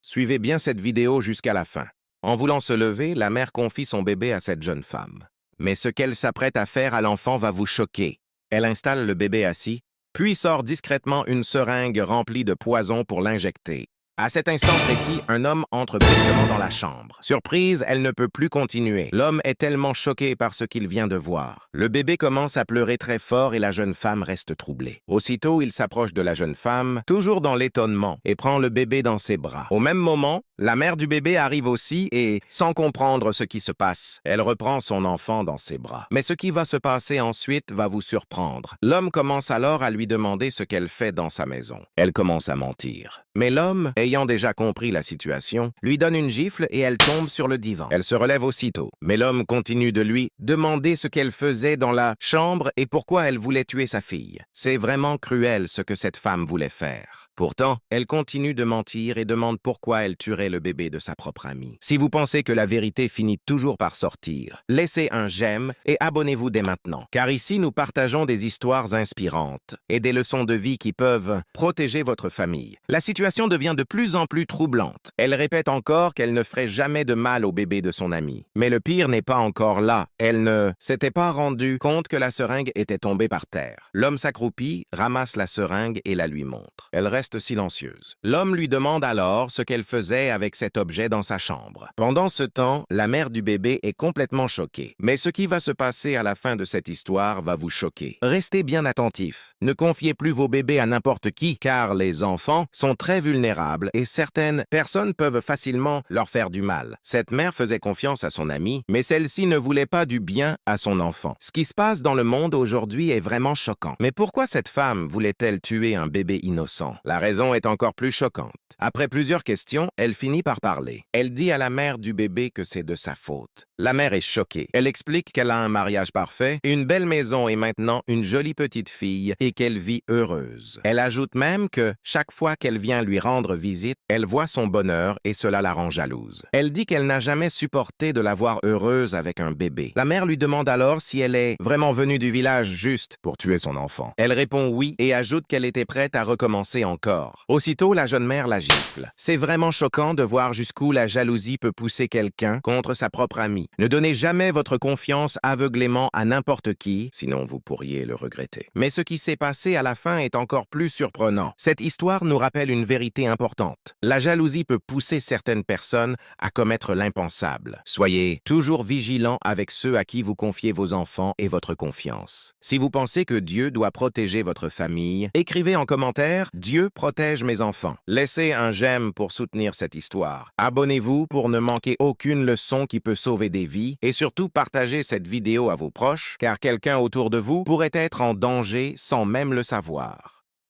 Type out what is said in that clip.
Suivez bien cette vidéo jusqu'à la fin. En voulant se lever, la mère confie son bébé à cette jeune femme. Mais ce qu'elle s'apprête à faire à l'enfant va vous choquer. Elle installe le bébé assis, puis sort discrètement une seringue remplie de poison pour l'injecter. À cet instant précis, un homme entre brusquement dans la chambre. Surprise, elle ne peut plus continuer. L'homme est tellement choqué par ce qu'il vient de voir. Le bébé commence à pleurer très fort et la jeune femme reste troublée. Aussitôt, il s'approche de la jeune femme, toujours dans l'étonnement, et prend le bébé dans ses bras. Au même moment, la mère du bébé arrive aussi et, sans comprendre ce qui se passe, elle reprend son enfant dans ses bras. Mais ce qui va se passer ensuite va vous surprendre. L'homme commence alors à lui demander ce qu'elle fait dans sa maison. Elle commence à mentir. Mais l'homme, ayant déjà compris la situation, lui donne une gifle et elle tombe sur le divan. Elle se relève aussitôt. Mais l'homme continue de lui demander ce qu'elle faisait dans la chambre et pourquoi elle voulait tuer sa fille. C'est vraiment cruel ce que cette femme voulait faire. Pourtant, elle continue de mentir et demande pourquoi elle tuerait le bébé de sa propre amie. Si vous pensez que la vérité finit toujours par sortir, laissez un j'aime et abonnez-vous dès maintenant. Car ici, nous partageons des histoires inspirantes et des leçons de vie qui peuvent protéger votre famille. La situation devient de plus en plus troublante. Elle répète encore qu'elle ne ferait jamais de mal au bébé de son amie. Mais le pire n'est pas encore là. Elle ne s'était pas rendue compte que la seringue était tombée par terre. L'homme s'accroupit, ramasse la seringue et la lui montre. Elle reste silencieuse. L'homme lui demande alors ce qu'elle faisait avec cet objet dans sa chambre. Pendant ce temps, la mère du bébé est complètement choquée. Mais ce qui va se passer à la fin de cette histoire va vous choquer. Restez bien attentifs. Ne confiez plus vos bébés à n'importe qui, car les enfants sont très vulnérables et certaines personnes peuvent facilement leur faire du mal. Cette mère faisait confiance à son amie, mais celle-ci ne voulait pas du bien à son enfant. Ce qui se passe dans le monde aujourd'hui est vraiment choquant. Mais pourquoi cette femme voulait-elle tuer un bébé innocent? La raison est encore plus choquante. Après plusieurs questions, elle finit par parler. Elle dit à la mère du bébé que c'est de sa faute. La mère est choquée. Elle explique qu'elle a un mariage parfait, une belle maison et maintenant une jolie petite fille et qu'elle vit heureuse. Elle ajoute même que chaque fois qu'elle vient lui rendre visite, elle voit son bonheur et cela la rend jalouse. Elle dit qu'elle n'a jamais supporté de la voir heureuse avec un bébé. La mère lui demande alors si elle est vraiment venue du village juste pour tuer son enfant. Elle répond oui et ajoute qu'elle était prête à recommencer encore. Aussitôt, la jeune mère la gifle. C'est vraiment choquant de voir jusqu'où la jalousie peut pousser quelqu'un contre sa propre amie. Ne donnez jamais votre confiance aveuglément à n'importe qui, sinon vous pourriez le regretter. Mais ce qui s'est passé à la fin est encore plus surprenant. Cette histoire nous rappelle une vérité importante. La jalousie peut pousser certaines personnes à commettre l'impensable. Soyez toujours vigilants avec ceux à qui vous confiez vos enfants et votre confiance. Si vous pensez que Dieu doit protéger votre famille, écrivez en commentaire « Dieu protège mes enfants ». Laissez un j'aime pour soutenir cette histoire. Abonnez-vous pour ne manquer aucune leçon qui peut sauver des vies et surtout partagez cette vidéo à vos proches car quelqu'un autour de vous pourrait être en danger sans même le savoir.